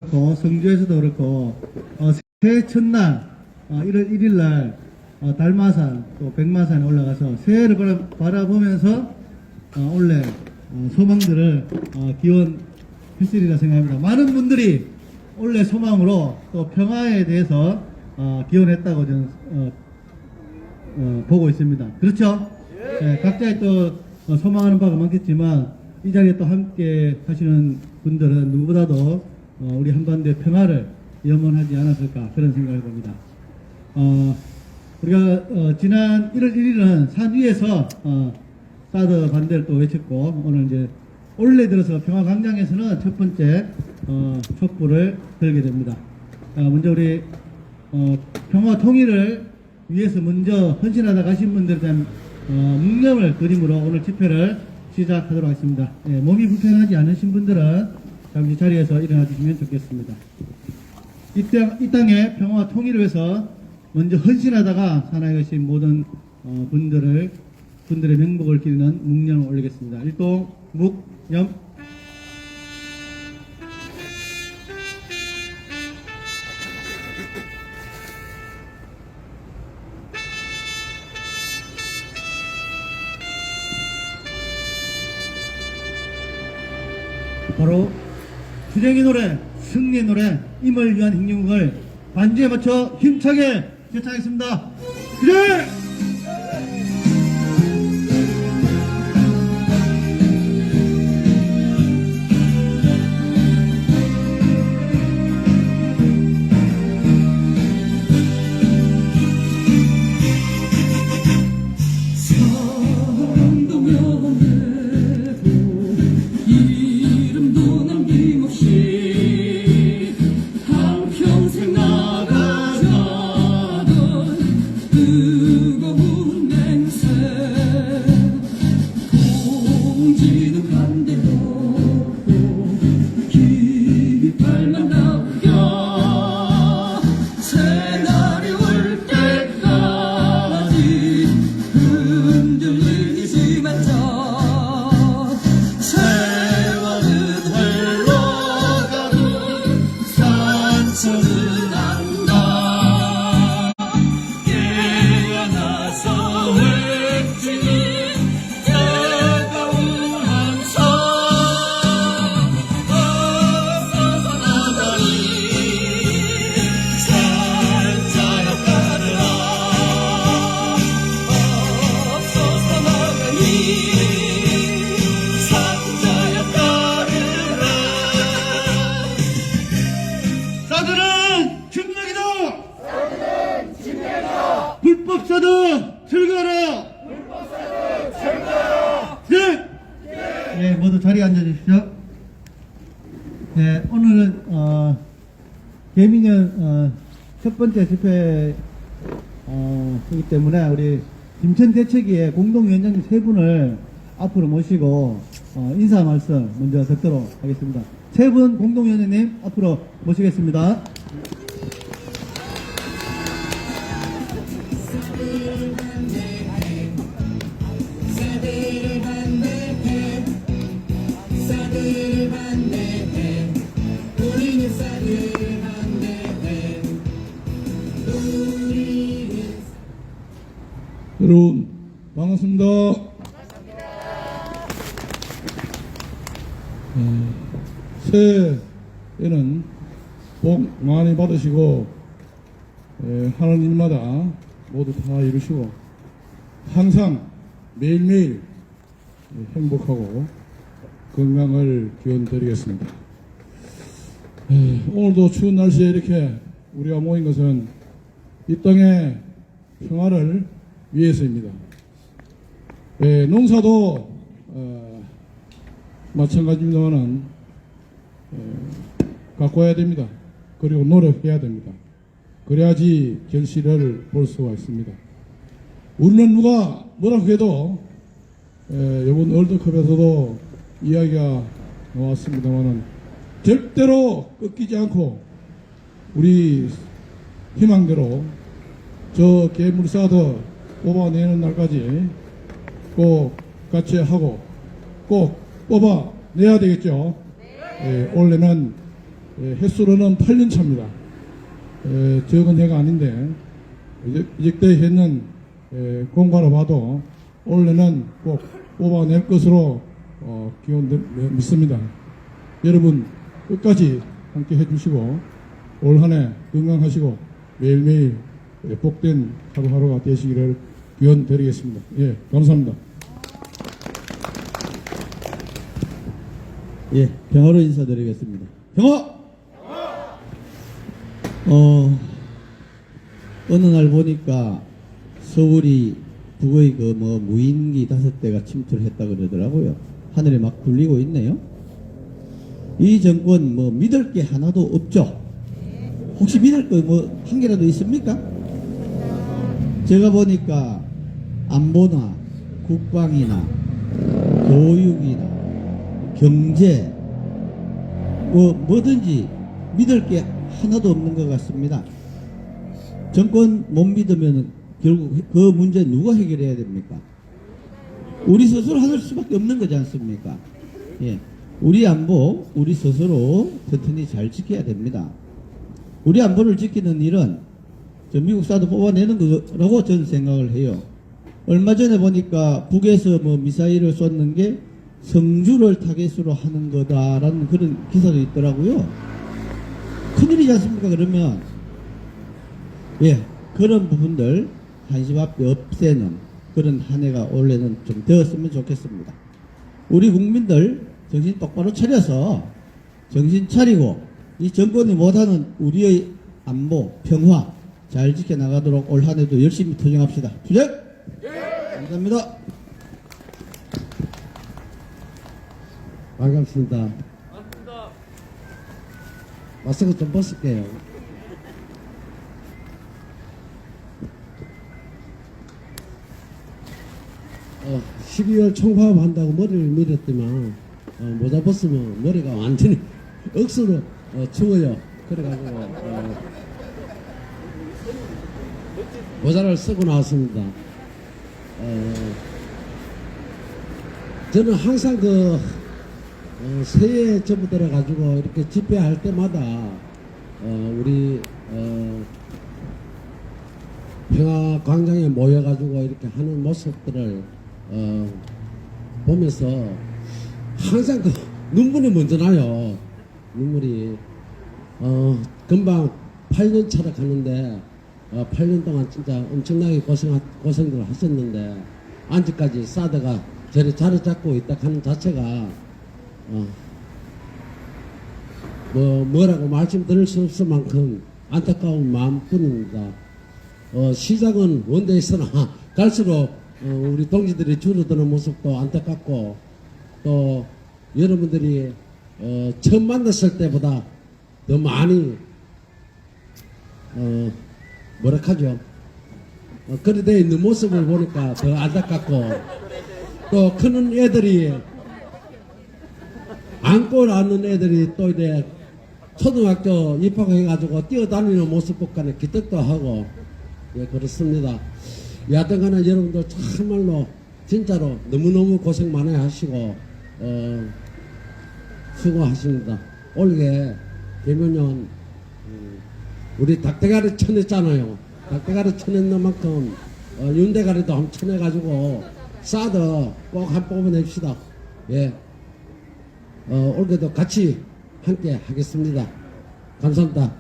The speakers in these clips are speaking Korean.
그렇고 성주에서도 그렇고 새해 첫날 1월 1일 날 달마산 또 백마산에 올라가서 새해를 바라보면서 원래 소망들을 기원했으리라 생각합니다. 많은 분들이 원래 소망으로 또 평화에 대해서 기원했다고 저는 보고 있습니다. 그렇죠? 네, 각자의 또 소망하는 바가 많겠지만 이 자리에 또 함께 하시는 분들은 누구보다도 우리 한반도의 평화를 염원하지 않았을까 그런 생각을 봅니다. 우리가 지난 1월 1일은 산 위에서 사드 반대를 또 외쳤고 오늘 이제 올해 들어서 평화광장에서는 첫 번째 촛불을 들게 됩니다. 먼저 우리 평화 통일을 위해서 먼저 헌신하다 가신 분들에 대한 묵념을 그림으로 오늘 집회를 시작하도록 하겠습니다. 몸이 불편하지 않으신 분들은 잠시 자리에서 일어나 주시면 좋겠습니다. 이 땅의 평화와 통일을 위해서 먼저 헌신하다가 사나이가신 모든 분들의 명복을 기리는 묵념을 올리겠습니다. 일동 묵념. 바로 주쟁의 노래, 승리의 노래, 임을 위한 행진곡을 반주에 맞춰 힘차게 제창하겠습니다. 주쟁! 불법사드 철거하라! 불법사드 철거하라! 네! 네, 모두 자리에 앉아주십시오. 네, 오늘은, 개민년, 첫 번째 집회이기 때문에 우리 김천대책위의 공동위원장님 세 분을 앞으로 모시고, 인사 말씀 먼저 듣도록 하겠습니다. 세 분 공동위원장님 앞으로 모시겠습니다. 여러분 반갑습니다. 새해에는 복 많이 받으시고 하는 일마다 모두 다 이루시고 항상 매일매일 행복하고 건강을 기원드리겠습니다. 오늘도 추운 날씨에 이렇게 우리가 모인 것은 이 땅의 평화를 위해서입니다. 농사도 마찬가지입니다만 가꿔야 됩니다. 그리고 노력해야 됩니다. 그래야지 결실을 볼 수가 있습니다. 우리는 누가 뭐라고 해도 이번 월드컵에서도 이야기가 나왔습니다만 절대로 꺾이지 않고 우리 희망대로 저 개물사드 뽑아내는 날까지 꼭 같이 하고 꼭 뽑아내야 되겠죠. 올해는 횟수로는 8년 차입니다. 적은 해가 아닌데 이직대 했는 공과로 봐도 올해는 꼭 뽑아낼 것으로 믿습니다. 여러분 끝까지 함께 해주시고 올 한 해 건강하시고 매일매일 복된 하루하루가 되시기를 기원 드리겠습니다. 예, 감사합니다. 예, 병어로 인사드리겠습니다. 병어! 어느 날 보니까 서울이 북의 무인기 5대가 침투를 했다 그러더라고요. 하늘에 막 굴리고 있네요. 이 정권 믿을 게 하나도 없죠? 혹시 믿을 거 한 개라도 있습니까? 제가 보니까 안보나 국방이나 교육이나 경제 뭐든지 믿을 게 하나도 없는 것 같습니다. 정권 못 믿으면 결국 그 문제 누가 해결해야 됩니까? 우리 스스로 할 수밖에 없는 거지 않습니까? 예, 우리 안보 우리 스스로 튼튼히 잘 지켜야 됩니다. 우리 안보를 지키는 일은 저 미국 사도 뽑아내는 거라고 저는 생각을 해요. 얼마 전에 보니까 북에서 미사일을 쏘는 게 성주를 타겟으로 하는 거다라는 그런 기사도 있더라고요. 큰일이지 않습니까? 그러면 예, 그런 부분들 한심 앞에 없애는 그런 한 해가 올해는 좀 되었으면 좋겠습니다. 우리 국민들 정신 똑바로 차려서 정신 차리고 이 정권이 못하는 우리의 안보, 평화 잘 지켜나가도록 올 한 해도 열심히 투쟁합시다. 투쟁! 감사합니다. 반갑습니다. 마스크 좀 벗을게요. 12월 총파업 한다고 머리를 밀었더만 모자 벗으면 머리가 완전히 억수로 추워요. 그래가지고 모자를 쓰고 나왔습니다. 저는 항상 새해 접어들어 가지고 이렇게 집회할 때마다 우리 평화광장에 모여가지고 이렇게 하는 모습들을 보면서 항상 눈물이 먼저 나요. 눈물이 금방 8년 차를 가는데 8년 동안 진짜 엄청나게 고생들 하셨는데 아직까지 사드가 저리 자리 잡고 있다 하는 자체가 뭐라고 말씀드릴 수 없을 만큼 안타까운 마음뿐입니다. 시작은 원대에서나 갈수록 우리 동지들이 줄어드는 모습도 안타깝고 또 여러분들이 처음 만났을 때보다 더 많이 뭐랄까죠? 그래 돼 있는 모습을 보니까 더 안타깝고 또 크는 애들이 안고 나는 애들이 또 이제 초등학교 입학해가지고 뛰어다니는 모습 보고는 기특도 하고 예, 그렇습니다. 여하튼 간에 여러분들 참말로 진짜로 너무너무 고생 많이 하시고 수고하십니다. 올해 대면연 우리 닭대가리 쳐냈잖아요. 닭대가리 쳐냈는 만큼 윤대가리도 한번 쳐내가지고 사드 꼭 한 뽑아냅시다. 예. 올해도 같이 함께 하겠습니다. 감사합니다.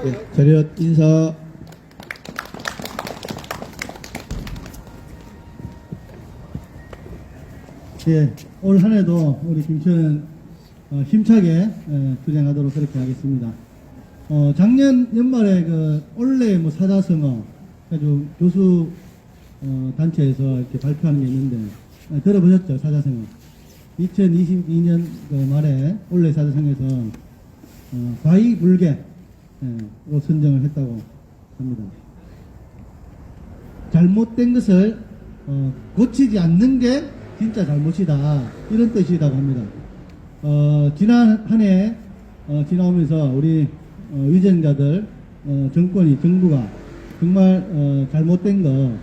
예, 자리엇 인사. 예, 올 한 해도 우리 김치현은 힘차게 투쟁하도록 그렇게 하겠습니다. 작년 연말에 올해 사자성어 아주 교수 단체에서 이렇게 발표하는 게 있는데 들어보셨죠? 사자성어. 2022년 말에 올해 사자성어에서 과의불개로 선정을 했다고 합니다. 잘못된 것을 고치지 않는 게 진짜 잘못이다 이런 뜻이라고 합니다. 지난 한 해 지나오면서 우리 위정자들 정권이 정부가 정말 잘못된 거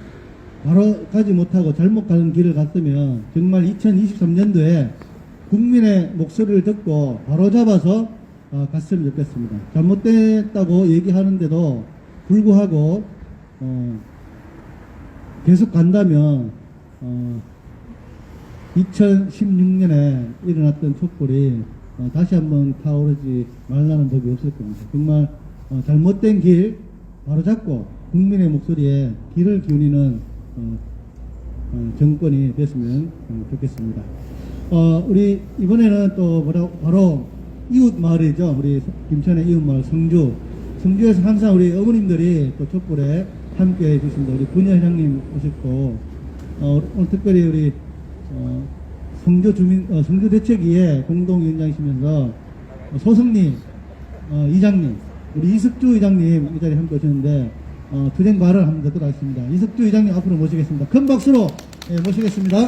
바로 가지 못하고 잘못 가는 길을 갔으면 정말 2023년도에 국민의 목소리를 듣고 바로 잡아서 갔으면 좋겠습니다. 잘못됐다고 얘기하는데도 불구하고 계속 간다면 2016년에 일어났던 촛불이 다시 한번 타오르지 말라는 법이 없을 겁니다. 정말 잘못된 길 바로 잡고 국민의 목소리에 귀를 기울이는 정권이 됐으면 좋겠습니다. 우리 이번에는 또 바로 이웃 마을이죠. 우리 김천의 이웃 마을 성주에서 항상 우리 어머님들이 또 촛불에 함께 해주신다. 우리 분야 회장님 오셨고 오늘 특별히 우리 성주 대책위의 공동위원장이시면서 소승리 이장님, 우리 이석주 이장님 이 자리에 함께 오셨는데 투쟁 발언을 한번 듣도록 하겠습니다. 이석주 이장님 앞으로 모시겠습니다. 큰 박수로 모시겠습니다.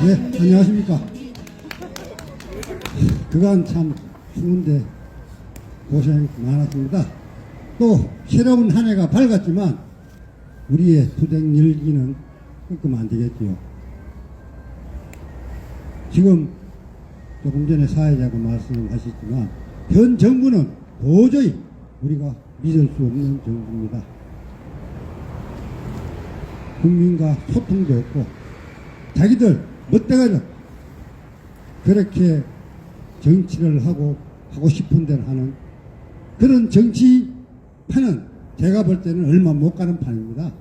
네, 안녕하십니까. 그간 참 추운데 고생 많았습니다. 또 새로운 한 해가 밝았지만 우리의 투쟁 열기는 끊으면 안 되겠지요. 지금 조금 전에 사회자가 말씀하셨지만 현 정부는 도저히 우리가 믿을 수 없는 정부입니다. 국민과 소통도 없고 자기들 멋대가리 그렇게 정치를 하고 싶은 대로 하는 그런 정치판은 제가 볼 때는 얼마 못 가는 판입니다.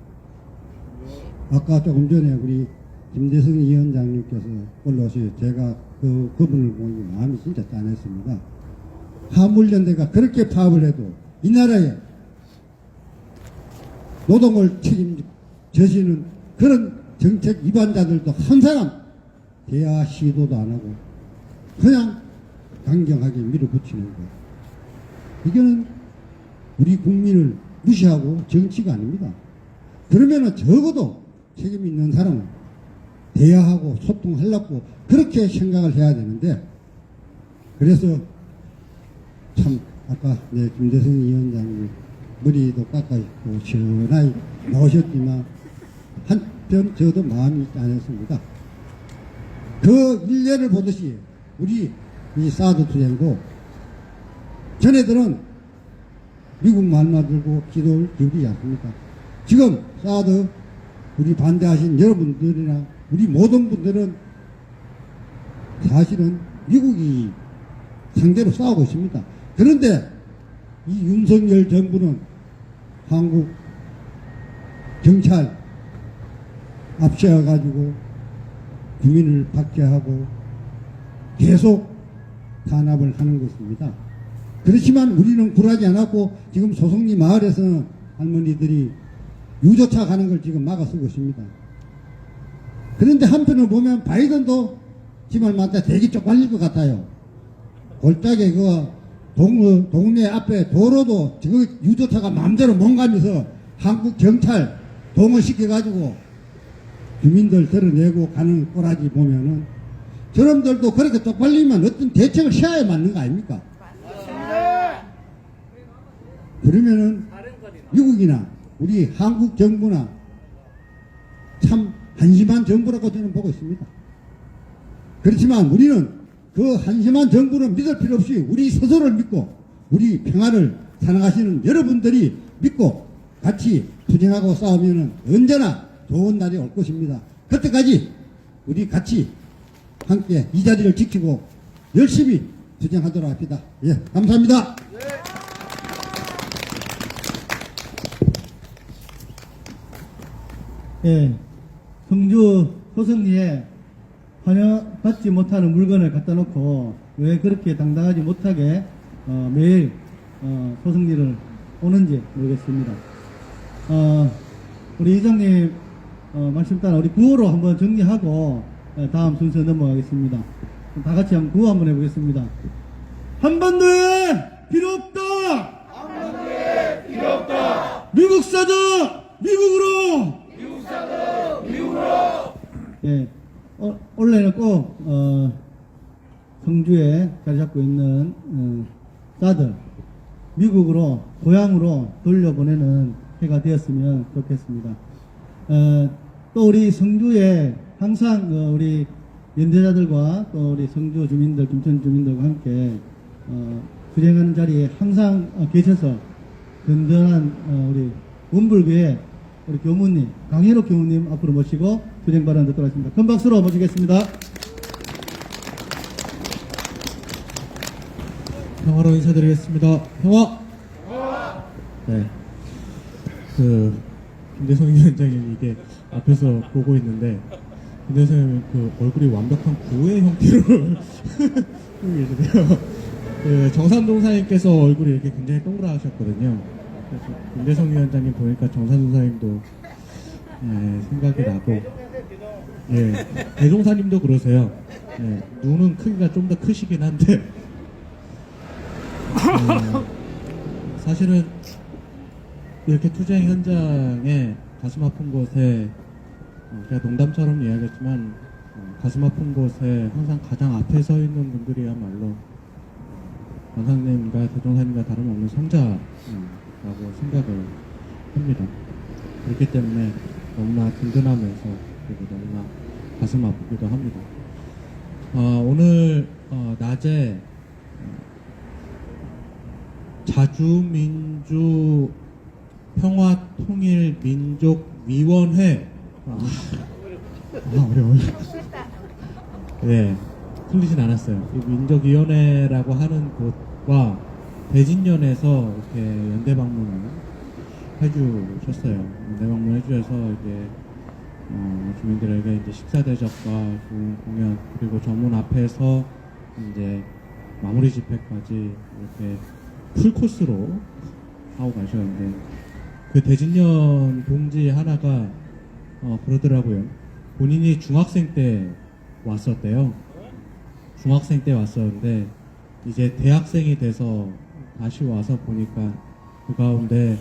아까 조금 전에 우리 김대성 위원장님께서 올라오셔서 제가 그분을 보니 마음이 진짜 짠했습니다. 화물연대가 그렇게 파업을 해도 이 나라에 노동을 책임져지는 그런 정책 위반자들도 한 사람 대화 시도도 안 하고 그냥 강경하게 밀어붙이는 것. 이거는 우리 국민을 무시하고 정치가 아닙니다. 그러면은 적어도 책임 있는 사람은 대화하고 소통하려고 그렇게 생각을 해야 되는데, 그래서 참 아까 김대성 위원장님 머리도 깎아주고 시원하게 나오셨지만 한편 저도 마음이 짠했습니다. 그 일례를 보듯이 우리 이 사드 투쟁도 전애들은 미국 말만 들고 기도를 기울이지 않습니까? 지금 사드 우리 반대하신 여러분들이나 우리 모든 분들은 사실은 미국이 상대로 싸우고 있습니다. 그런데 이 윤석열 정부는 한국 경찰 앞세워가지고 국민을 박해하고 계속 탄압을 하는 것입니다. 그렇지만 우리는 굴하지 않았고 지금 소송리 마을에서는 할머니들이 유조차 가는 걸 지금 막아서고 있습니다. 그런데 한편으로 보면 바이든도 지말마다 되게 쪽팔릴 것 같아요. 골짜기 그 동네 앞에 도로도 그 유조차가 마음대로 못 가면서 한국 경찰 동원시켜가지고 주민들 드러내고 가는 꼬라지 보면은 저놈들도 그렇게 쪽팔리면 어떤 대책을 세워야 맞는 거 아닙니까? 그러면은 미국이나 우리 한국 정부나 참 한심한 정부라고 저는 보고 있습니다. 그렇지만 우리는 그 한심한 정부는 믿을 필요 없이 우리 스스로를 믿고 우리 평화를 사랑하시는 여러분들이 믿고 같이 투쟁하고 싸우면 언제나 좋은 날이 올 것입니다. 그때까지 우리 같이 함께 이 자리를 지키고 열심히 투쟁하도록 합시다. 예, 감사합니다. 예, 성주 소승리에 환영받지 못하는 물건을 갖다 놓고 왜 그렇게 당당하지 못하게 매일 소승리를 오는지 모르겠습니다. 우리 이장님 말씀 따라 우리 구호로 한번 정리하고 다음 순서 넘어가겠습니다. 다 같이 한번 구호 한번 해보겠습니다. 한반도에 필요 없다. 한반도에 필요 없다. 미국 사드 미국으로. 예, 원래는 꼭 성주에 자리 잡고 있는 사드 미국으로 고향으로 돌려보내는 해가 되었으면 좋겠습니다. 또 우리 성주에 항상 우리 연대자들과 또 우리 성주 주민들, 김천 주민들과 함께 수행하는 자리에 항상 계셔서 든든한 우리 원불교의 우리 교무님, 강현욱 교무님 앞으로 모시고 수행 발언 듣도록 하겠습니다. 큰 박수로 모시겠습니다. 평화로 인사드리겠습니다. 평화! 네. 김대성 위원장님 이게 앞에서 보고 있는데, 김대성님 얼굴이 완벽한 구의 형태로 보고 계시네요. 정산동사님께서 얼굴이 이렇게 굉장히 동그라하셨거든요. 그래서 김대성 위원장님 보니까 정산동사님도 생각이 나고, 대종사님도 그러세요. 눈은 크기가 좀 더 크시긴 한데, 사실은 이렇게 투쟁 현장에 가슴 아픈 곳에 제가 농담처럼 이야기했지만 가슴 아픈 곳에 항상 가장 앞에 서 있는 분들이야말로 원상님과 대종사님과 다름없는 성자라고 생각을 합니다. 그렇기 때문에 너무나 든든하면서 그리고 너무나 가슴 아프기도 합니다. 오늘 낮에 자주민주 평화통일민족위원회 어려워요. 네, 틀리진 않았어요. 이 민족위원회라고 하는 곳과 대진련에서 이렇게 연대 방문을 해주셨어요. 연대 방문 해주셔서 이제 주민들에게 이제 식사 대접과 좋은 공연 그리고 정문 앞에서 이제 마무리 집회까지 이렇게 풀 코스로 하고 가셨는데 그 대진년 동지 하나가 그러더라고요. 본인이 중학생 때 왔었대요. 중학생 때 왔었는데 이제 대학생이 돼서 다시 와서 보니까 그 가운데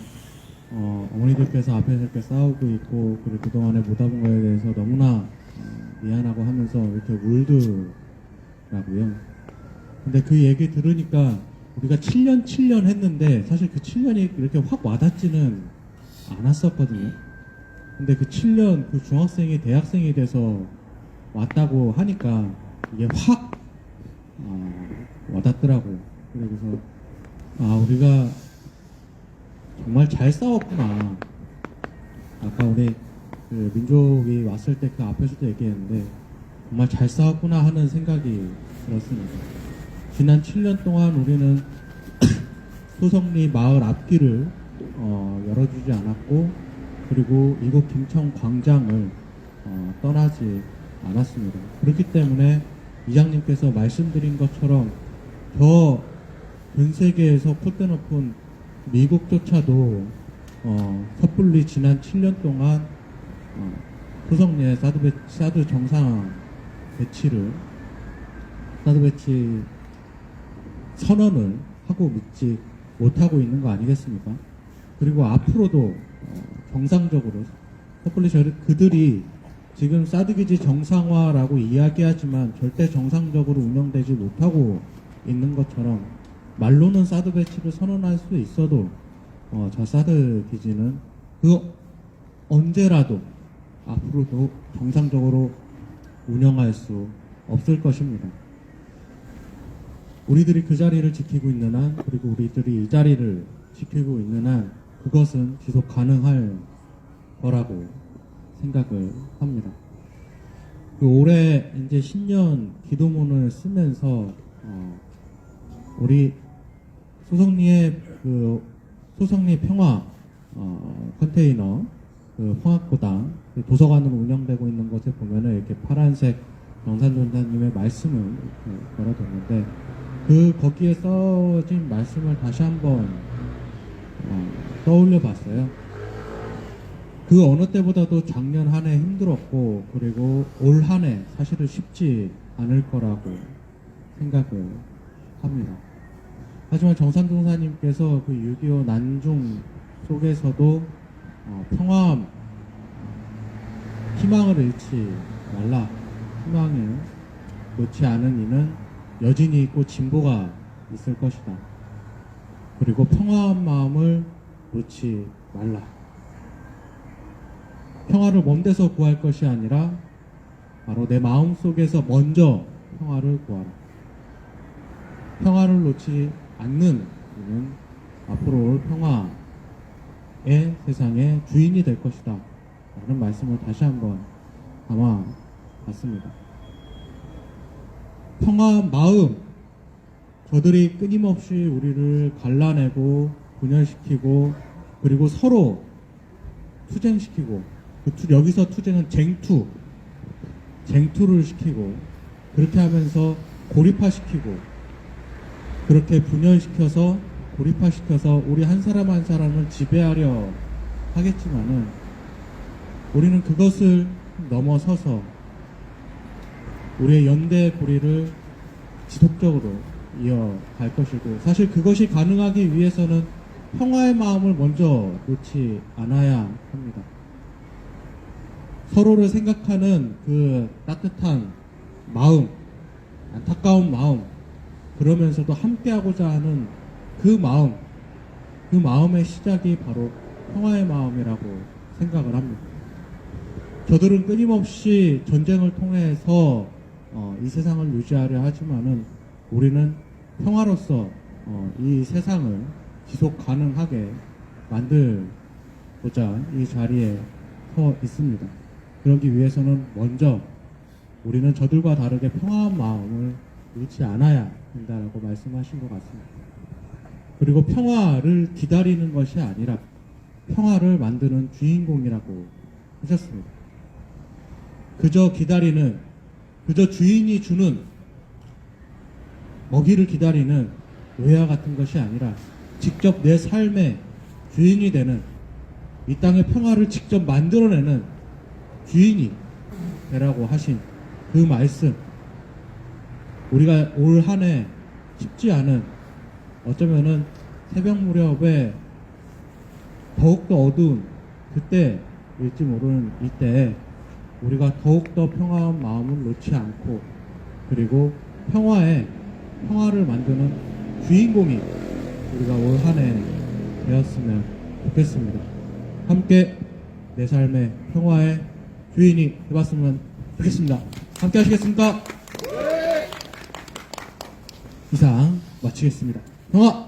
어머니들께서 앞에서 이렇게 싸우고 있고 그리고 그동안에 못 와본 거에 대해서 너무나 미안하고 하면서 이렇게 울더라고요. 근데 그 얘기 들으니까 우리가 7년 했는데 사실 그 7년이 이렇게 확 와닿지는 않았었거든요. 근데 그 7년 그 중학생이 대학생이 돼서 왔다고 하니까 이게 확 와닿더라고요. 그래서 우리가 정말 잘 싸웠구나. 아까 우리 그 민족이 왔을 때 그 앞에서도 얘기했는데 정말 잘 싸웠구나 하는 생각이 들었습니다. 지난 7년 동안 우리는 소성리 마을 앞길을 열어주지 않았고 그리고 이곳 김천 광장을 떠나지 않았습니다. 그렇기 때문에 이장님께서 말씀드린 것처럼 전 세계에서 콧대 높은 미국조차도 섣불리 지난 7년 동안 소성리의 사드 정상 배치를 사드 배치 선언을 하고 믿지 못하고 있는 거 아니겠습니까? 그리고 앞으로도 정상적으로 섣불리 그들이 지금 사드기지 정상화라고 이야기하지만 절대 정상적으로 운영되지 못하고 있는 것처럼 말로는 사드 배치를 선언할 수 있어도 저 사드 기지는 그 언제라도 앞으로도 정상적으로 운영할 수 없을 것입니다. 우리들이 그 자리를 지키고 있는 한 그리고 우리들이 이 자리를 지키고 있는 한 그것은 지속 가능할 거라고 생각을 합니다. 그 올해 이제 신년 기도문을 쓰면서 우리 소성리의 그 소성리 평화 컨테이너 그 평화고당 그 도서관으로 운영되고 있는 곳에 보면은 이렇게 파란색 정산전사님의 말씀을 이렇게 걸어뒀는데 거기에 써진 말씀을 다시 한번 떠올려 봤어요. 그 어느 때보다도 작년 한 해 힘들었고 그리고 올 한 해 사실은 쉽지 않을 거라고 생각을 합니다. 하지만 정산동사님께서 그 6.25 난중 속에서도 평화 희망을 잃지 말라. 희망을 놓지 않은 이는 여진이 있고 진보가 있을 것이다. 그리고 평화한 마음을 놓지 말라. 평화를 먼 데서 구할 것이 아니라 바로 내 마음 속에서 먼저 평화를 구하라. 평화를 놓지 않는 우리는 앞으로 올 평화의 세상의 주인이 될 것이다 라는 말씀을 다시 한번 담아봤습니다. 평화한 마음, 저들이 끊임없이 우리를 갈라내고 분열시키고 그리고 서로 투쟁시키고 여기서 투쟁은 쟁투를 시키고 그렇게 하면서 고립화시키고 그렇게 분열시켜서 고립화시켜서 우리 한 사람 한 사람을 지배하려 하겠지만은 우리는 그것을 넘어서서 우리의 연대 고리를 지속적으로 이어갈 것이고 사실 그것이 가능하기 위해서는 평화의 마음을 먼저 놓지 않아야 합니다. 서로를 생각하는 그 따뜻한 마음, 안타까운 마음, 그러면서도 함께하고자 하는 그 마음의 시작이 바로 평화의 마음이라고 생각을 합니다. 저들은 끊임없이 전쟁을 통해서 이 세상을 유지하려 하지만은 우리는 평화로서 이 세상을 지속 가능하게 만들고자 이 자리에 서 있습니다. 그러기 위해서는 먼저 우리는 저들과 다르게 평화한 마음을 잃지 않아야 된다라고 말씀하신 것 같습니다. 그리고 평화를 기다리는 것이 아니라 평화를 만드는 주인공이라고 하셨습니다. 그저 기다리는, 그저 주인이 주는 먹이를 기다리는 노예와 같은 것이 아니라 직접 내 삶의 주인이 되는 이 땅의 평화를 직접 만들어내는 주인이 되라고 하신 그 말씀, 우리가 올 한 해 쉽지 않은 어쩌면은 새벽 무렵에 더욱더 어두운 그때일지 모르는 이때 우리가 더욱더 평화한 마음을 놓지 않고 그리고 평화를 만드는 주인공이 우리가 올 한 해 되었으면 좋겠습니다. 함께 내 삶의 평화의 주인이 되었으면 좋겠습니다. 함께 하시겠습니까? 이상 마치겠습니다. 평화!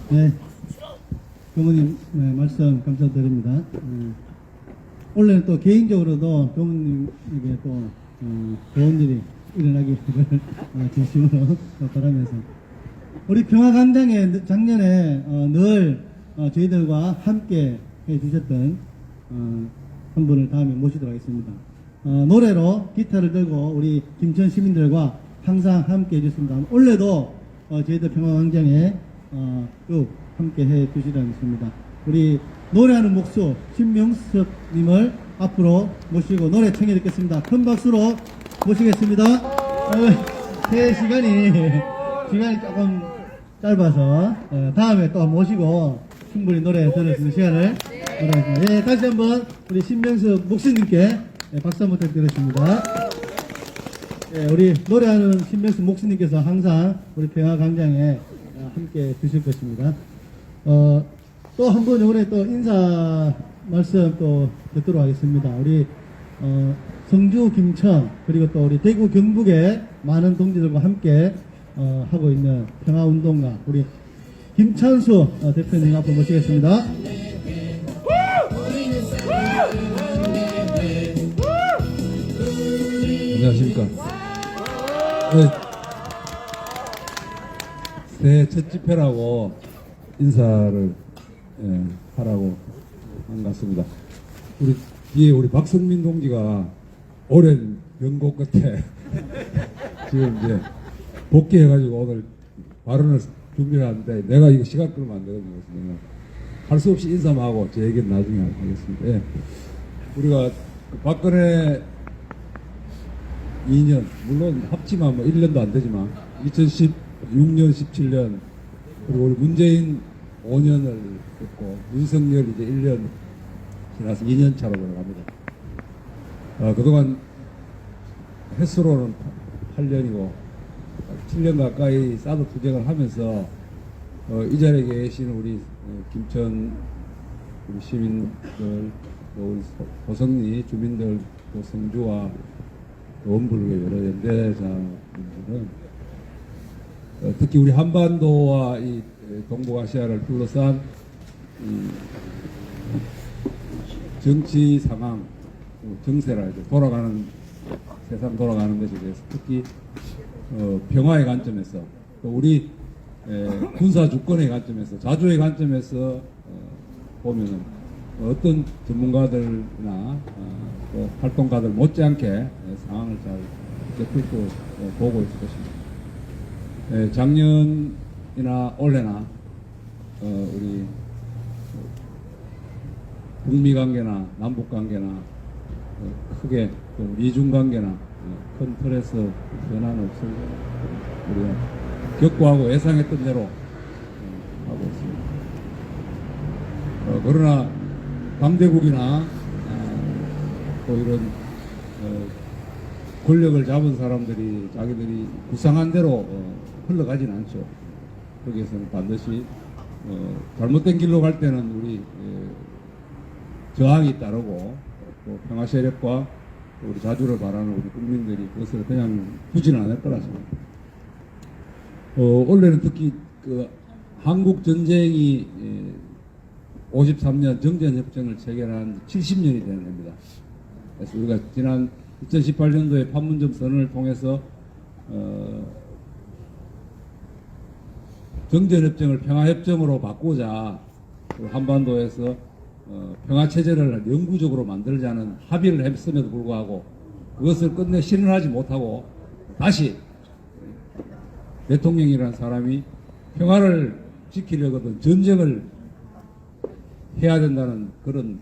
네, 교무님 말씀 감사드립니다. 원래는 또 개인적으로도 교무님에게 또 좋은 일이 일어나기를 진심으로 바라면서 우리 평화광장에 작년에 늘 저희들과 함께 해주셨던 한 분을 다음에 모시도록 하겠습니다. 노래로 기타를 들고 우리 김천 시민들과 항상 함께 해주셨습니다. 올해도 저희들 평화광장에 쭉 함께 해주시라겠습니다. 우리 노래하는 목수 신명섭님을 앞으로 모시고 노래 청해 듣겠습니다. 큰 박수로 모시겠습니다. 시간이 조금 짧아서 다음에 또 모시고 충분히 노래 들을 수 있는 시간을 마련했습니다. 예, 다시 한번 우리 신명섭 목수님께 박수 한번 부탁드리겠습니다. 예, 우리 노래하는 신명섭 목수님께서 항상 우리 평화광장에 함께 주실 것입니다. 또 한 번 이번에 또 인사 말씀 또 듣도록 하겠습니다. 우리 성주 김천 그리고 또 우리 대구 경북의 많은 동지들과 함께 하고 있는 평화운동가 우리 김찬수 대표님 앞으로 모시겠습니다. 안녕하십니까. 네, 새해 첫 집회라고 인사를 하라고 한 것 같습니다. 우리 뒤에 우리 박성민 동지가 오랜 연고 끝에 지금 이제 복귀해가지고 오늘 발언을 준비를 하는데 내가 이거 시간 끌면 안 되거든요. 그래서 할 수 없이 인사만 하고 제 얘기는 나중에 하겠습니다. 예. 우리가 그 박근혜 2년, 물론 합치면 뭐 1년도 안 되지만 2016년, 17년 그리고 우리 문재인 5년을 했고 윤석열 이제 1년 지나서 2년 차로 들어갑니다. 그동안 횟수로는 8년이고 7년 가까이 사드 투쟁을 하면서 이 자리에 계신 우리 김천 우리 시민들, 또 우리 호성리 주민들, 또 성주와 원불의 여러 연대자분들은 특히 우리 한반도와 이 동북아시아를 둘러싼 이 정치 상황, 정세랄죠. 세상 돌아가는 것에 대해서 특히 평화의 관점에서 또 우리 군사 주권의 관점에서 자주의 관점에서 보면은 어떤 전문가들이나 또 활동가들 못지않게 상황을 잘 꿰뚫고 보고 있을 것입니다. 작년이나 올해나 우리 북미 관계나 남북 관계나 크게 또 미중 관계나 큰 틀에서 변화는 없습니다. 우리가 격구하고 예상했던 대로 하고 있습니다. 그러나 강대국이나 또 이런 권력을 잡은 사람들이 자기들이 구상한 대로 흘러가지는 않죠. 거기에서는 반드시 잘못된 길로 갈 때는 우리 저항이 따르고 또 평화 세력과 우리 자주를 바라는 우리 국민들이 그것을 그냥 두지는 않을 거라 생각합니다. 원래는 특히 그 한국 전쟁이 53년 정전협정을 체결한 70년이 되는 겁니다. 그래서 우리가 지난 2018년도에 판문점 선언을 통해서 정전협정을 평화협정으로 바꾸자 한반도에서 평화체제를 영구적으로 만들자는 합의를 했음에도 불구하고 그것을 끝내 실현하지 못하고 다시 대통령이라는 사람이 평화를 지키려거든 전쟁을 해야 된다는 그런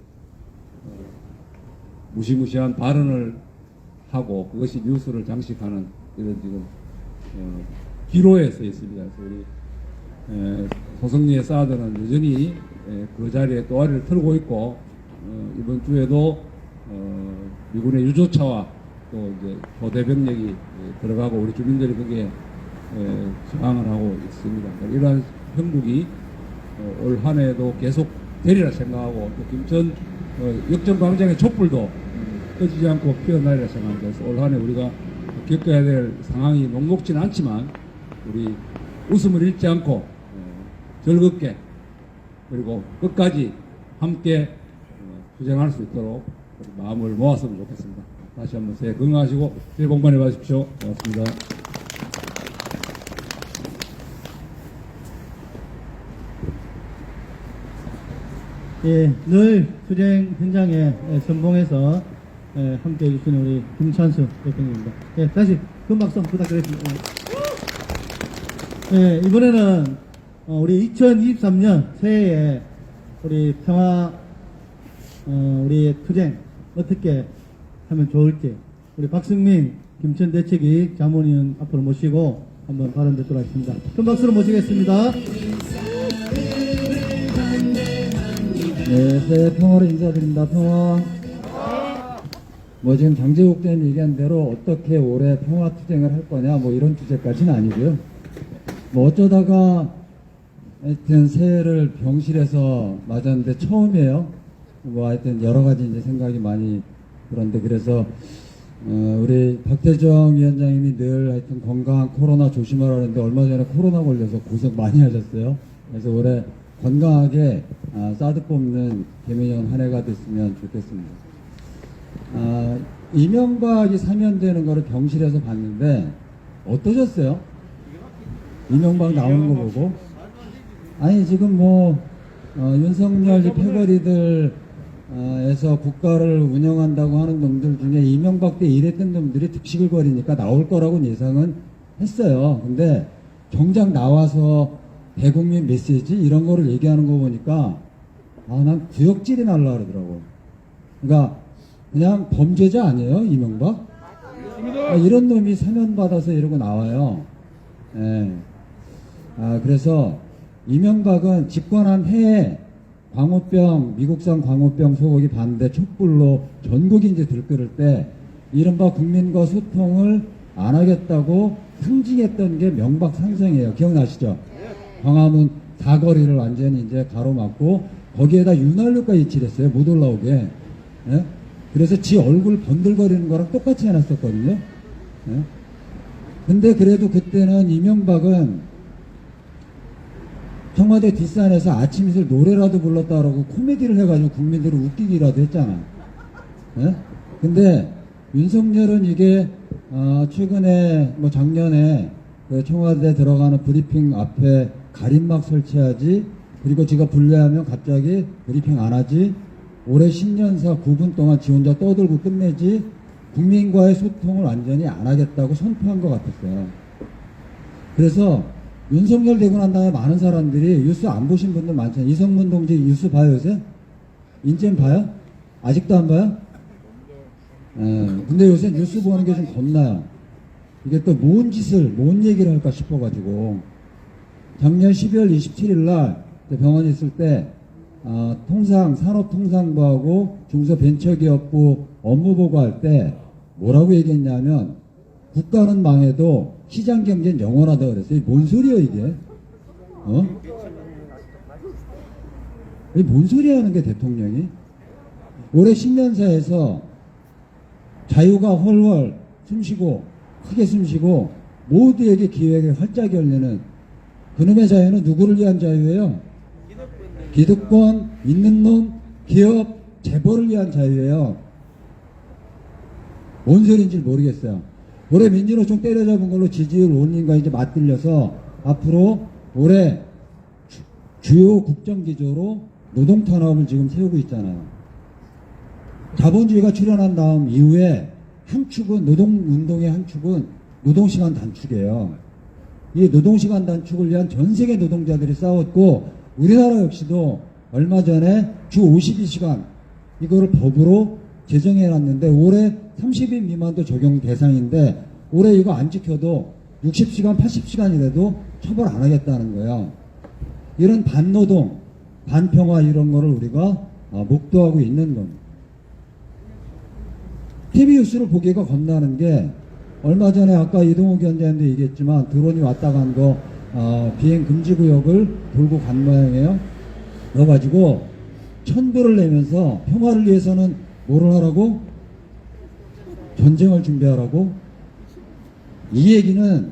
무시무시한 발언을 하고 그것이 뉴스를 장식하는 이런 지금 기로에 서 있습니다. 그래서 우리 소성리의 사드는 여전히 그 자리에 또아리를 틀고 있고 이번 주에도 미군의 유조차와 또 이제 부대 병력이 들어가고 우리 주민들이 거기에 저항을 하고 있습니다. 이러한 형국이 올 한 해도 계속 되리라 생각하고 또 김천 역전광장의 촛불도 꺼지지 않고 피어나리라 생각합니다. 그래서 올 한 해 우리가 겪어야 될 상황이 녹록지는 않지만 우리 웃음을 잃지 않고 즐겁게 그리고 끝까지 함께 투쟁할 수 있도록 마음을 모았으면 좋겠습니다. 다시 한번 새해 건강하시고 새해 복 많이 받으십시오. 고맙습니다. 예, 늘 투쟁 현장에 선봉해서 함께 해주시는 우리 김찬수 대표님입니다. 예, 다시 큰 박수 부탁드리겠습니다. 예, 이번에는 우리 2023년 새해에 우리 평화 우리 투쟁 어떻게 하면 좋을지 우리 박승민 김천대책위 자문위원 앞으로 모시고 한번 발언 듣도록 하겠습니다. 큰 박수로 모시겠습니다. 네, 새해 평화를 인사드립니다. 평화. 뭐 지금 장제국 대표님 얘기한 대로 어떻게 올해 평화 투쟁을 할 거냐 뭐 이런 주제까지는 아니고요. 뭐 어쩌다가 하여튼 새해를 병실에서 맞았는데 처음이에요. 뭐 하여튼 여러 가지 이제 생각이 많이 그런데 그래서 우리 박태정 위원장님이 늘 하여튼 건강 코로나 조심하라는데 얼마 전에 코로나 걸려서 고생 많이 하셨어요. 그래서 올해 건강하게 사드 뽑는 개면연 한 해가 됐으면 좋겠습니다. 이명박이 사면되는 거를 병실에서 봤는데 어떠셨어요? 이명박 나오는 거 보고? 아니 지금 뭐 윤석열 패거리들 에서 국가를 운영한다고 하는 놈들 중에 이명박 때 일했던 놈들이 득식을 거리니까 나올 거라고는 예상은 했어요. 근데 정작 나와서 대국민 메시지 이런 거를 얘기하는 거 보니까 난 구역질이 날라 그러더라고. 그러니까 그냥 범죄자 아니에요 이명박? 이런 놈이 사면받아서 이러고 나와요. 예. 그래서 이명박은 집권한 해에 광우병, 미국산 광우병 소고기 반대 촛불로 전국이 이제 들끓을 때 이른바 국민과 소통을 안 하겠다고 상징했던 게 명박산성이에요. 기억나시죠? 광화문 사거리를 완전히 이제 가로막고 거기에다 윤활유까지 칠했어요. 못 올라오게. 예? 그래서 지 얼굴 번들거리는 거랑 똑같이 해놨었거든요. 예? 근데 그래도 그때는 이명박은 청와대 뒷산에서 아침 이슬 노래라도 불렀다라고 코미디를 해가지고 국민들을 웃기기라도 했잖아. 예? 근데 윤석열은 이게 최근에 뭐 작년에 그 청와대 들어가는 브리핑 앞에 가림막 설치하지, 그리고 지가 불리하면 갑자기 브리핑 안 하지, 올해 신년사 9분 동안 지 혼자 떠들고 끝내지, 국민과의 소통을 완전히 안 하겠다고 선포한 것 같았어요. 그래서 윤석열 되고 난 다음에 많은 사람들이 뉴스 안 보신 분들 많잖아요. 이성문 동지 뉴스 봐요 요새? 인젠 봐요? 아직도 안 봐요? 근데 요새 뉴스 보는 게 좀 겁나요. 이게 또 뭔 짓을, 뭔 얘기를 할까 싶어가지고. 작년 12월 27일 날 병원에 있을 때, 산업통상부하고 중소벤처기업부 업무보고할 때 뭐라고 얘기했냐면, 국가는 망해도 시장경제는 영원하다 그랬어요. 이게 뭔 소리야, 이게? 이게 뭔 소리 하는 게 대통령이? 올해 신년사에서 자유가 훨훨 숨쉬고, 크게 숨쉬고, 모두에게 기회가 활짝 열리는 그놈의 자유는 누구를 위한 자유예요? 기득권, 있는 놈, 기업, 재벌을 위한 자유예요. 뭔 소리인지 모르겠어요. 올해 민주노총 때려잡은 걸로 지지율 원인과 이제 맞들려서 앞으로 올해 주요 국정기조로 노동탄압을 지금 세우고 있잖아요. 자본주의가 출현한 다음 이후에 한 축은, 노동운동의 한 축은 노동시간 단축이에요. 이 노동시간 단축을 위한 전 세계 노동자들이 싸웠고, 우리나라 역시도 얼마 전에 주 52시간 이거를 법으로 제정해놨는데 올해 30인 미만도 적용 대상인데 올해 이거 안 지켜도 60시간, 80시간이라도 처벌 안 하겠다는 거예요. 이런 반노동, 반평화 이런 거를 우리가 목도하고 있는 겁니다. TV 뉴스를 보기가 겁나는 게 얼마 전에 아까 이동욱 위원장님도 얘기했지만 드론이 왔다 간 거 비행 금지 구역을 돌고 간 모양이에요. 그래가지고 천불을 내면서 평화를 위해서는 뭐를 하라고? 전쟁을 준비하라고? 이 얘기는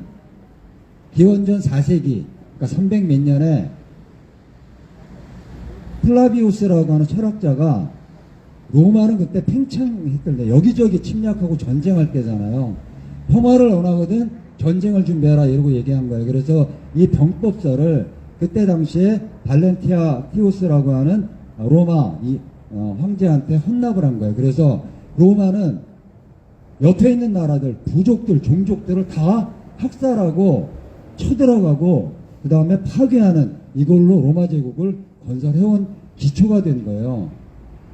기원전 4세기, 그러니까 300 몇 년에 플라비우스라고 하는 철학자가 로마는 그때 팽창했을 때 여기저기 침략하고 전쟁할 때잖아요. 평화를 원하거든 전쟁을 준비해라 이러고 얘기한 거예요. 그래서 이 병법서를 그때 당시에 발렌티아티우스라고 하는 로마 황제한테 헌납을 한 거예요. 그래서 로마는 옆에 있는 나라들, 부족들, 종족들을 다 학살하고 쳐들어가고 그 다음에 파괴하는 이걸로 로마 제국을 건설해온 기초가 된 거예요.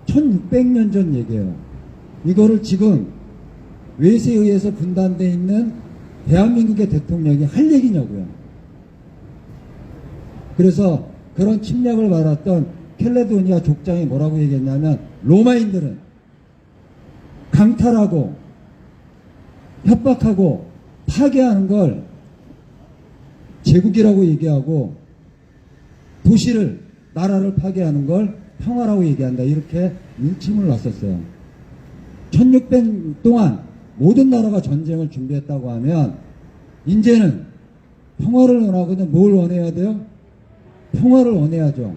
1600년 전 얘기예요. 이거를 지금 외세에 의해서 분단되어 있는 대한민국의 대통령이 할 얘기냐고요. 그래서 그런 침략을 받았던 캘레도니아 족장이 뭐라고 얘기했냐면 로마인들은 강탈하고 협박하고 파괴하는 걸 제국이라고 얘기하고 도시를, 나라를 파괴하는 걸 평화라고 얘기한다. 이렇게 일침을 놨었어요. 1600년 동안 모든 나라가 전쟁을 준비했다고 하면 이제는 평화를 원하거든 뭘 원해야 돼요? 평화를 원해야죠.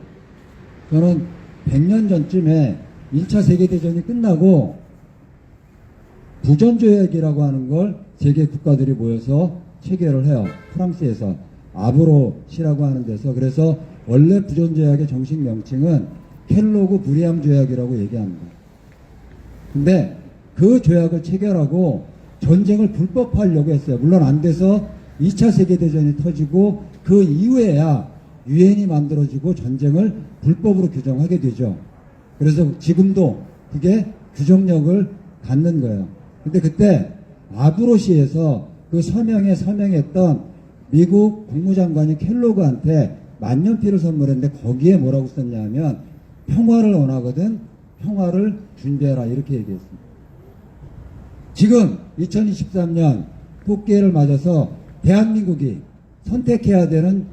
저는 100년 전쯤에 1차 세계대전이 끝나고 부전조약이라고 하는 걸 세계 국가들이 모여서 체결을 해요. 프랑스에서 아브로시라고 하는 데서. 그래서 원래 부전조약의 정식 명칭은 켈로그 브리암 조약이라고 얘기합니다. 근데 그 조약을 체결하고 전쟁을 불법화하려고 했어요. 물론 안 돼서 2차 세계대전이 터지고 그 이후에야 유엔이 만들어지고 전쟁을 불법으로 규정하게 되죠. 그래서 지금도 그게 규정력을 갖는 거예요. 근데 그때 아브로시에서 그 서명에 서명했던 미국 국무장관이 켈로그한테 만년필을 선물했는데 거기에 뭐라고 썼냐면 평화를 원하거든 평화를 준비해라 이렇게 얘기했습니다. 지금 2023년 토끼를 맞아서 대한민국이 선택해야 되는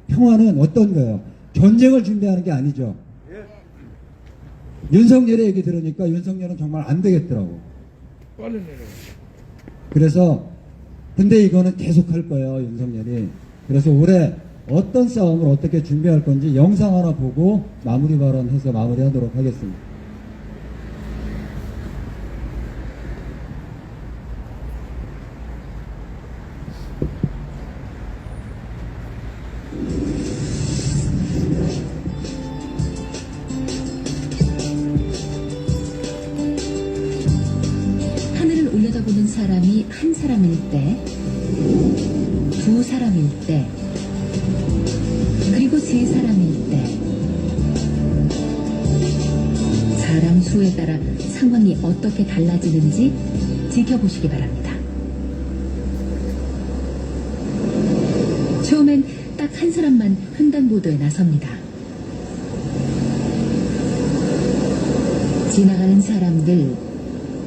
평화는 어떤 거예요? 전쟁을 준비하는 게 아니죠. 윤석열의 얘기 들으니까 윤석열은 정말 안 되겠더라고. 그래서 근데 이거는 계속 할 거예요, 윤석열이. 그래서 올해 어떤 싸움을 어떻게 준비할 건지 영상 하나 보고 마무리 발언해서 마무리하도록 하겠습니다. 하늘을 올려다보는 사람이 한 사람일 때, 두 사람일 때, 그리고 세 사람일 때, 사람 수에 따라 상황이 어떻게 달라지는지 지켜보시기 바랍니다. 처음엔 딱 한 사람만 횡단보도에 나섭니다. 지나가는 사람들,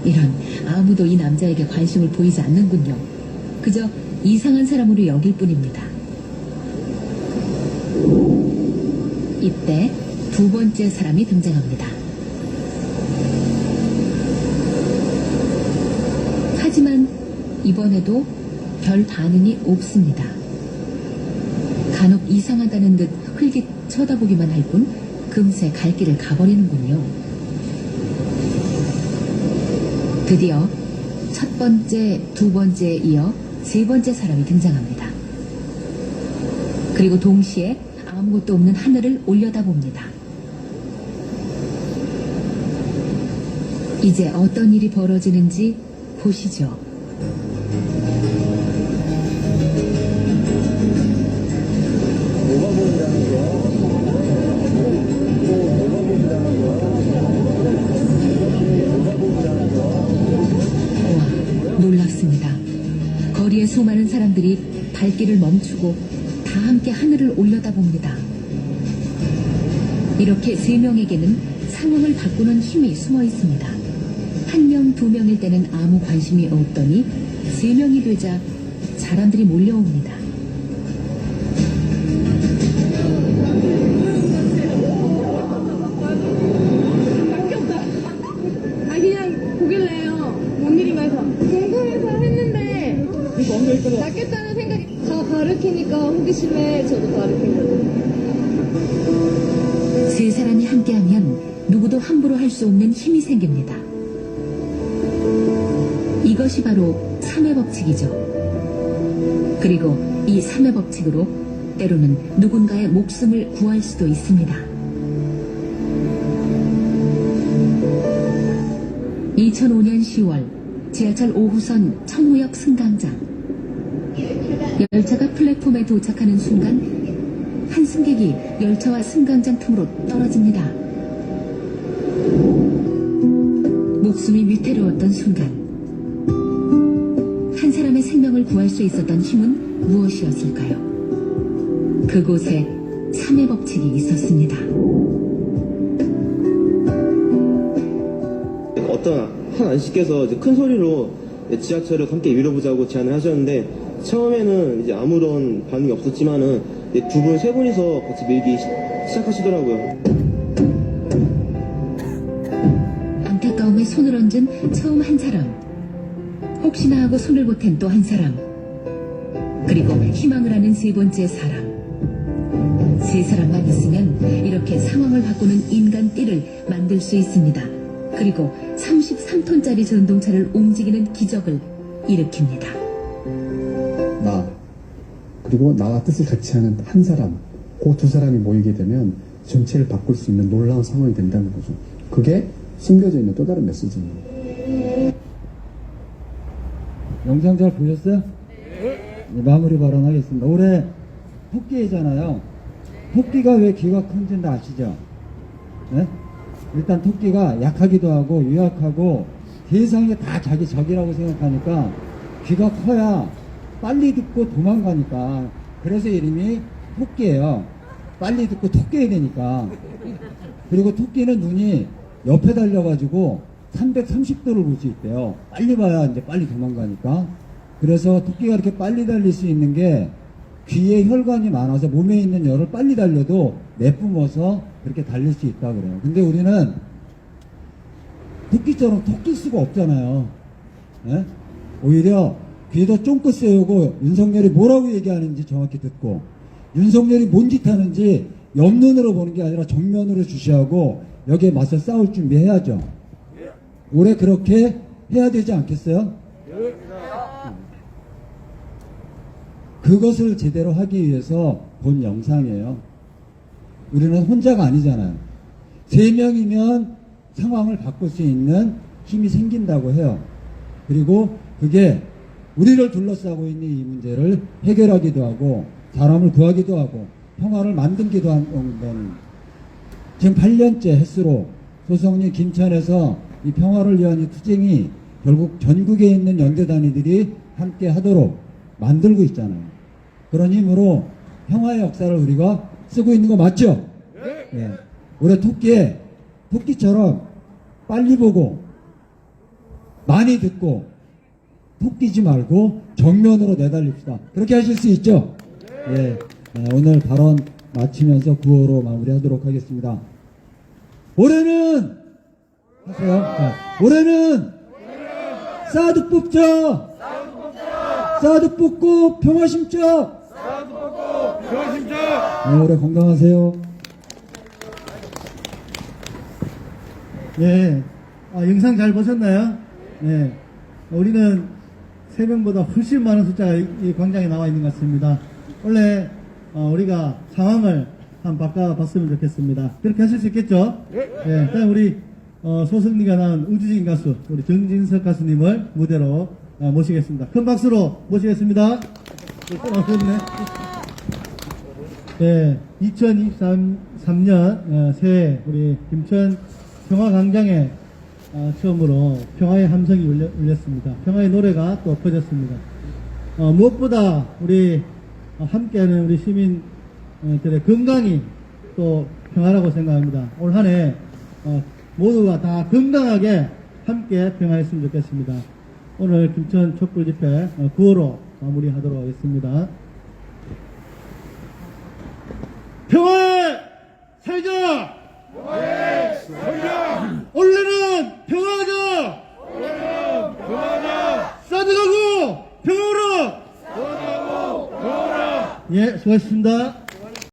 이런 아무도 이 남자에게 관심을 보이지 않는군요. 그저 이상한 사람으로 여길 뿐입니다. 이때 두 번째 사람이 등장합니다. 하지만 이번에도 별 반응이 없습니다. 간혹 이상하다는 듯 흘깃 쳐다보기만 할 뿐 금세 갈 길을 가버리는군요. 드디어 첫 번째, 두 번째에 이어 세 번째 사람이 등장합니다. 그리고 동시에 아무것도 없는 하늘을 올려다봅니다. 이제 어떤 일이 벌어지는지 보시죠. 와, 놀랍습니다. 거리에 수많은 사람들이 발길을 멈추고 다 함께 하늘을 올려다봅니다. 이렇게 세 명에게는 상황을 바꾸는 힘이 숨어 있습니다. 한 명, 두 명일 때는 아무 관심이 없더니 세 명이 되자 사람들이 몰려옵니다. 그냥 보길래요. 뭔 일인가 해서 궁금해서 했는데 낫겠다는 생각이 다 가르치니까 호기심에 저도 가르친 거예요. 세 사람이 함께하면 누구도 함부로 할 수 없는 힘이 생깁니다. 이것이 바로 3의 법칙이죠. 그리고 이 3의 법칙으로 때로는 누군가의 목숨을 구할 수도 있습니다. 2005년 10월 지하철 5호선 청호역 승강장. 열차가 플랫폼에 도착하는 순간 한 승객이 열차와 승강장 틈으로 떨어집니다. 목숨이 위태로웠던 순간 한 사람의 생명을 구할 수 있었던 힘은 무엇이었을까요? 그곳에 3의 법칙이 있었습니다. 어떤 한 아저씨께서 이제 큰 소리로 지하철을 함께 밀어보자고 제안을 하셨는데 처음에는 이제 아무런 반응이 없었지만은 두 분, 세 분이서 같이 밀기 시작하시더라고요. 안타까움에 손을 얹은 처음 한 사람, 혹시나 하고 손을 보탠 또 한 사람, 그리고 희망을 하는 세 번째 사람. 세 사람만 있으면 이렇게 상황을 바꾸는 인간 띠를 만들 수 있습니다. 그리고 33톤짜리 전동차를 움직이는 기적을 일으킵니다. 나 그리고 나와 뜻을 같이 하는 한 사람, 그 두 사람이 모이게 되면 전체를 바꿀 수 있는 놀라운 상황이 된다는 거죠. 그게 숨겨져 있는 또 다른 메시지입니다. 영상 잘 보셨어요? 네, 마무리 발언하겠습니다. 올해 토끼잖아요. 토끼가 왜 귀가 큰지는 아시죠? 네? 일단 토끼가 약하기도 하고 유약하고 세상에 다 자기 적이라고 생각하니까 귀가 커야 빨리 듣고 도망가니까. 그래서 이름이 토끼예요. 빨리 듣고 토끼해야 되니까. 그리고 토끼는 눈이 옆에 달려가지고 330도를 볼 수 있대요. 빨리 봐야 이제 빨리 도망가니까. 그래서 토끼가 이렇게 빨리 달릴 수 있는 게 귀에 혈관이 많아서 몸에 있는 열을 빨리 달려도 내뿜어서 그렇게 달릴 수 있다 그래요. 근데 우리는 토끼처럼 토낄 수가 없잖아요. 예? 오히려 귀에도 쫑긋 세우고 윤석열이 뭐라고 얘기하는지 정확히 듣고 윤석열이 뭔 짓 하는지 옆눈으로 보는 게 아니라 정면으로 주시하고 여기에 맞서 싸울 준비해야죠. 올해 그렇게 해야 되지 않겠어요? 그것을 제대로 하기 위해서 본 영상이에요. 우리는 혼자가 아니잖아요. 3명이면 상황을 바꿀 수 있는 힘이 생긴다고 해요. 그리고 그게 우리를 둘러싸고 있는 이 문제를 해결하기도 하고 사람을 구하기도 하고 평화를 만들기도 하는 거는 지금 8년째 횟수로 소성리 김천에서 이 평화를 위한 이 투쟁이 결국 전국에 있는 연대단위들이 함께 하도록 만들고 있잖아요. 그런 힘으로 평화의 역사를 우리가 쓰고 있는 거 맞죠? 예. 올해 토끼처럼 빨리 보고 많이 듣고 토끼지 말고 정면으로 내달립시다. 그렇게 하실 수 있죠? 예. 오늘 발언 마치면서 구호로 마무리하도록 하겠습니다. 올해는 하세요. 자, 올해는 사드 뽑자. 사드 뽑고 평화 심자. 올해 건강하세요. 예. 영상 잘 보셨나요? 예. 우리는 3명보다 훨씬 많은 숫자가 이 광장에 나와 있는 것 같습니다. 원래 우리가 상황을 한번 바꿔봤으면 좋겠습니다. 그렇게 하실 수 있겠죠? 예. 다음 우리 소승리가 낳은 우주적인 가수 우리 정진석 가수님을 무대로 모시겠습니다. 큰 박수로 모시겠습니다. 네, 2023년 새해 우리 김천 평화광장에 처음으로 평화의 함성이 울렸습니다. 평화의 노래가 또 퍼졌습니다. 무엇보다 우리 함께하는 우리 시민들의 건강이 또 평화라고 생각합니다. 올 한 해 모두가 다 건강하게 함께 평화했으면 좋겠습니다. 오늘 김천 촛불 집회 9호로 마무리하도록 하겠습니다. 평화에 살자! 평화에 살자! 원래는 평화하자! 원래는 평화하자! 사드가고 평화로! 사드가고 평화로! 예, 수고하셨습니다.